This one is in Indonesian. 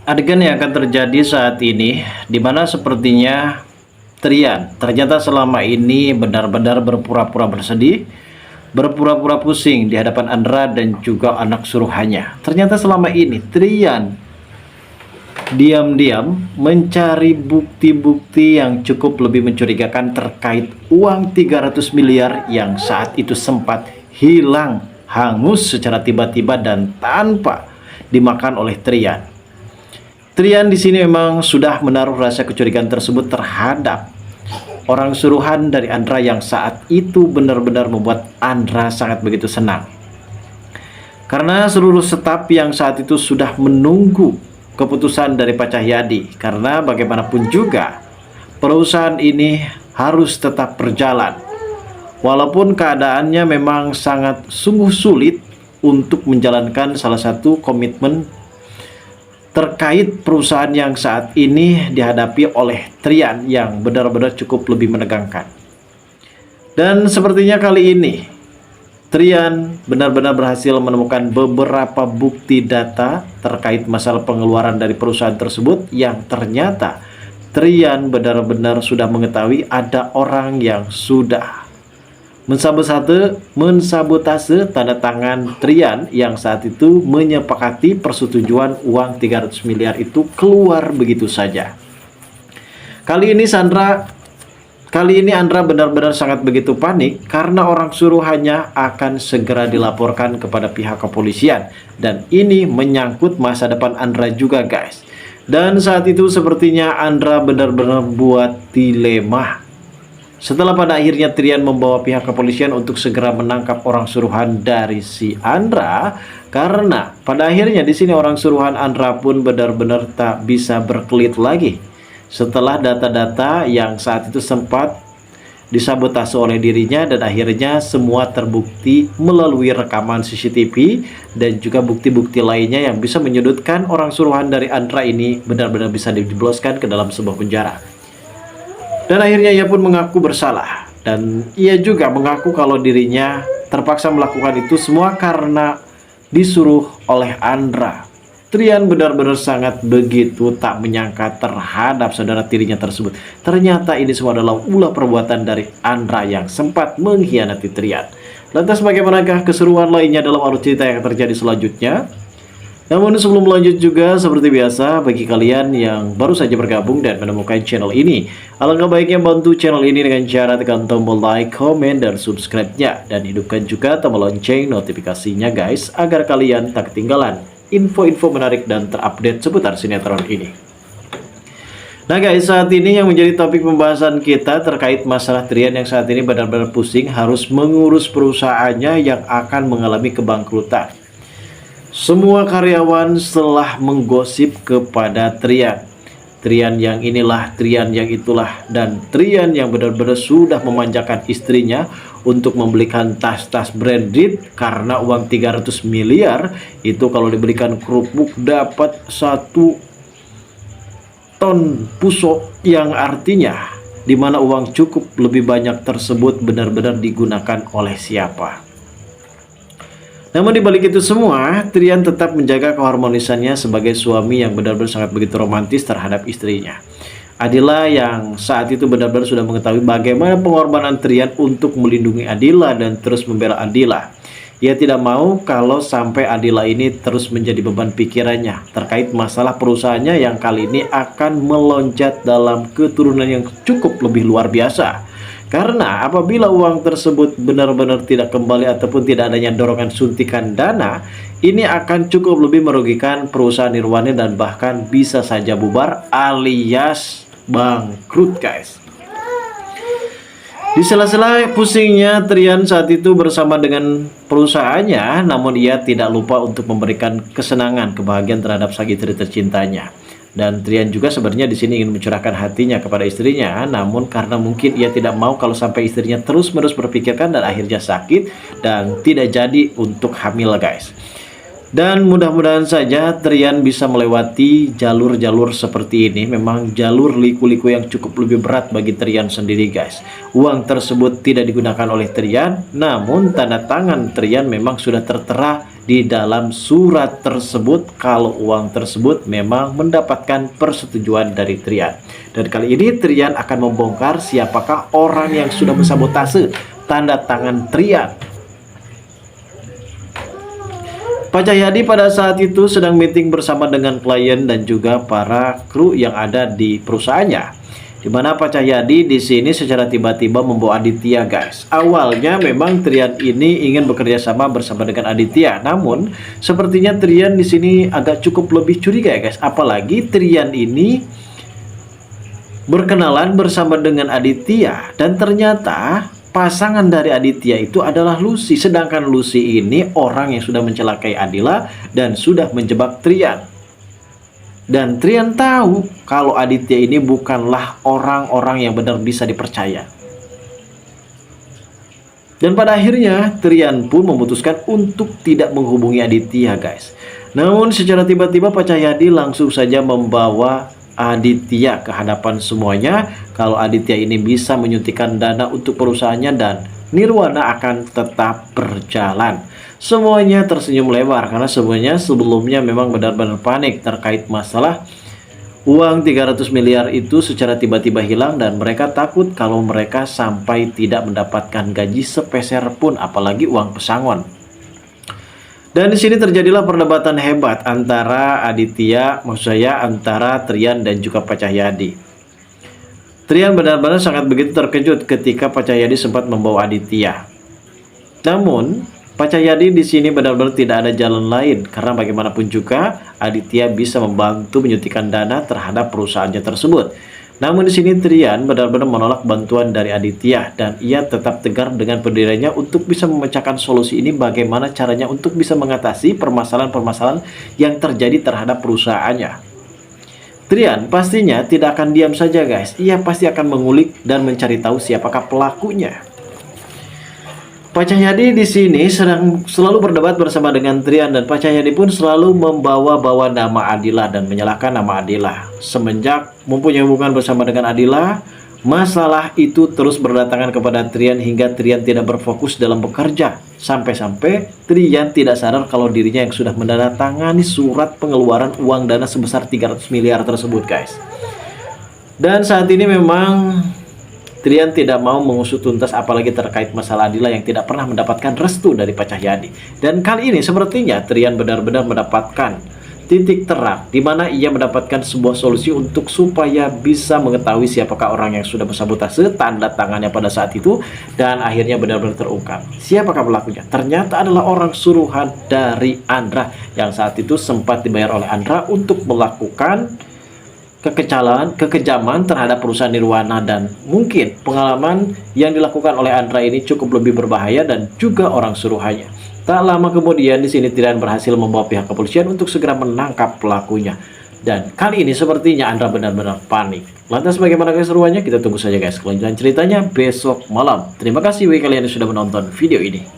Adegan yang akan terjadi saat ini, di mana sepertinya Trian ternyata selama ini benar-benar berpura-pura bersedih, berpura-pura pusing di hadapan Andra dan juga anak suruhannya. Ternyata selama ini Trian diam-diam mencari bukti-bukti yang cukup lebih mencurigakan terkait uang 300 miliar yang saat itu sempat hilang, hangus secara tiba-tiba dan tanpa dimakan oleh Trian. Trian di sini memang sudah menaruh rasa kecurigaan tersebut terhadap orang suruhan dari Andra yang saat itu benar-benar membuat Andra sangat begitu senang. Karena seluruh staf yang saat itu sudah menunggu keputusan dari Pak Cahyadi. Karena bagaimanapun juga perusahaan ini harus tetap berjalan. Walaupun keadaannya memang sangat sungguh sulit untuk menjalankan salah satu komitmen terkait perusahaan yang saat ini dihadapi oleh Trian yang benar-benar cukup lebih menegangkan. Dan sepertinya kali ini Trian benar-benar berhasil menemukan beberapa bukti data terkait masalah pengeluaran dari perusahaan tersebut yang ternyata Trian benar-benar sudah mengetahui ada orang yang sudah mensabotase tanda tangan Trian yang saat itu menyepakati persetujuan uang 300 miliar itu keluar begitu saja. Kali ini Andra benar-benar sangat begitu panik karena orang suruhannya akan segera dilaporkan kepada pihak kepolisian dan ini menyangkut masa depan Andra juga guys. Dan saat itu sepertinya Andra benar-benar buat dilema. Setelah pada akhirnya Trian membawa pihak kepolisian untuk segera menangkap orang suruhan dari si Andra, karena pada akhirnya di sini orang suruhan Andra pun benar-benar tak bisa berkelit lagi. Setelah data-data yang saat itu sempat disabotase oleh dirinya dan akhirnya semua terbukti melalui rekaman CCTV dan juga bukti-bukti lainnya yang bisa menyudutkan orang suruhan dari Andra ini benar-benar bisa dijebloskan ke dalam sebuah penjara. Dan akhirnya ia pun mengaku bersalah. Dan ia juga mengaku kalau dirinya terpaksa melakukan itu semua karena disuruh oleh Andra. Trian benar-benar sangat begitu tak menyangka terhadap saudara tirinya tersebut. Ternyata ini semua adalah ulah perbuatan dari Andra yang sempat mengkhianati Trian. Lantas bagaimanakah keseruan lainnya dalam alur cerita yang terjadi selanjutnya? Namun sebelum lanjut juga seperti biasa bagi kalian yang baru saja bergabung dan menemukan channel ini, alangkah baiknya bantu channel ini dengan cara tekan tombol like, komen, dan subscribe-nya dan hidupkan juga tombol lonceng notifikasinya guys agar kalian tak ketinggalan info-info menarik dan terupdate seputar sinetron ini. Nah guys, saat ini yang menjadi topik pembahasan kita terkait masalah Trian yang saat ini benar-benar pusing harus mengurus perusahaannya yang akan mengalami kebangkrutan. Semua karyawan setelah menggosip kepada Trian. Trian yang inilah, Trian yang itulah, dan Trian yang benar-benar sudah memanjakan istrinya untuk membelikan tas-tas branded karena uang 300 miliar itu kalau dibelikan kerupuk dapat 1 ton pusok yang artinya dimana uang cukup lebih banyak tersebut benar-benar digunakan oleh siapa. Namun dibalik itu semua, Trian tetap menjaga keharmonisannya sebagai suami yang benar-benar sangat begitu romantis terhadap istrinya. Adila yang saat itu benar-benar sudah mengetahui bagaimana pengorbanan Trian untuk melindungi Adila dan terus membela Adila. Ia tidak mau kalau sampai Adila ini terus menjadi beban pikirannya terkait masalah perusahaannya yang kali ini akan melonjak dalam keturunan yang cukup lebih luar biasa. Karena apabila uang tersebut benar-benar tidak kembali ataupun tidak adanya dorongan suntikan dana, ini akan cukup lebih merugikan perusahaan Nirwani dan bahkan bisa saja bubar alias bangkrut guys. Di sela-sela pusingnya Trian saat itu bersama dengan perusahaannya, namun ia tidak lupa untuk memberikan kesenangan, kebahagiaan terhadap sang istri tercintanya. Dan Trian juga sebenarnya di sini ingin mencurahkan hatinya kepada istrinya, namun karena mungkin ia tidak mau kalau sampai istrinya terus-menerus berpikirkan dan akhirnya sakit dan tidak jadi untuk hamil guys. Dan mudah-mudahan saja Trian bisa melewati jalur-jalur seperti ini. Memang jalur liku-liku yang cukup lebih berat bagi Trian sendiri guys. Uang tersebut tidak digunakan oleh Trian, namun tanda tangan Trian memang sudah tertera di dalam surat tersebut kalau uang tersebut memang mendapatkan persetujuan dari Trian. Dan kali ini Trian akan membongkar siapakah orang yang sudah mensabotase tanda tangan Trian. Pak Cahyadi pada saat itu sedang meeting bersama dengan klien dan juga para kru yang ada di perusahaannya. Di mana Pak Cahyadi di sini secara tiba-tiba membawa Aditya, guys. Awalnya memang Trian ini ingin bekerja sama bersama dengan Aditya, namun sepertinya Trian di sini agak cukup lebih curiga ya, guys. Apalagi Trian ini berkenalan bersama dengan Aditya dan ternyata pasangan dari Aditya itu adalah Lucy, sedangkan Lucy ini orang yang sudah mencelakai Adila dan sudah menjebak Trian. Dan Trian tahu kalau Aditya ini bukanlah orang-orang yang benar bisa dipercaya. Dan pada akhirnya Trian pun memutuskan untuk tidak menghubungi Aditya, guys. Namun secara tiba-tiba Pak Cahyadi langsung saja membawa Aditya ke hadapan semuanya kalau Aditya ini bisa menyuntikkan dana untuk perusahaannya dan Nirwana akan tetap berjalan. Semuanya tersenyum lebar karena semuanya sebelumnya memang benar-benar panik terkait masalah uang 300 miliar itu secara tiba-tiba hilang dan mereka takut kalau mereka sampai tidak mendapatkan gaji sepeser pun, apalagi uang pesangon. Dan di sini terjadilah perdebatan hebat antara Aditya, maksud saya antara Trian dan juga Pak Cahyadi. Trian benar-benar sangat begitu terkejut ketika Pak Cahyadi sempat membawa Aditya. Namun Pak Cahyadi di sini benar-benar tidak ada jalan lain karena bagaimanapun juga Aditya bisa membantu menyuntikkan dana terhadap perusahaannya tersebut. Namun di sini Trian benar-benar menolak bantuan dari Aditya dan ia tetap tegar dengan pendiriannya untuk bisa memecahkan solusi ini, bagaimana caranya untuk bisa mengatasi permasalahan-permasalahan yang terjadi terhadap perusahaannya. Trian pastinya tidak akan diam saja, guys. Ia pasti akan mengulik dan mencari tahu siapakah pelakunya. Pak Cahyadi di sini sedang selalu berdebat bersama dengan Trian dan Pak Cahyadi pun selalu membawa-bawa nama Adila dan menyalahkan nama Adila. Semenjak mempunyai hubungan bersama dengan Adila, masalah itu terus berdatangan kepada Trian hingga Trian tidak berfokus dalam bekerja. Sampai-sampai Trian tidak sadar kalau dirinya yang sudah menandatangani surat pengeluaran uang dana sebesar 300 miliar tersebut, guys. Dan saat ini memang Trian tidak mau mengusut tuntas apalagi terkait masalah Adila yang tidak pernah mendapatkan restu dari Pak Cahyadi. Dan kali ini sepertinya Trian benar-benar mendapatkan titik terang di mana ia mendapatkan sebuah solusi untuk supaya bisa mengetahui siapakah orang yang sudah bersabotase tanda tangannya pada saat itu, dan akhirnya benar-benar terungkap siapakah pelakunya. Ternyata adalah orang suruhan dari Andra yang saat itu sempat dibayar oleh Andra untuk melakukan kekejaman terhadap perusahaan Nirwana, dan mungkin pengalaman yang dilakukan oleh Andra ini cukup lebih berbahaya dan juga orang suruhannya. Tak lama kemudian di sini Trian berhasil membawa pihak kepolisian untuk segera menangkap pelakunya. Dan kali ini sepertinya Andra benar-benar panik. Lantas bagaimana keseruannya? Kita tunggu saja, guys, kelanjutan ceritanya besok malam. Terima kasih bagi kalian yang sudah menonton video ini.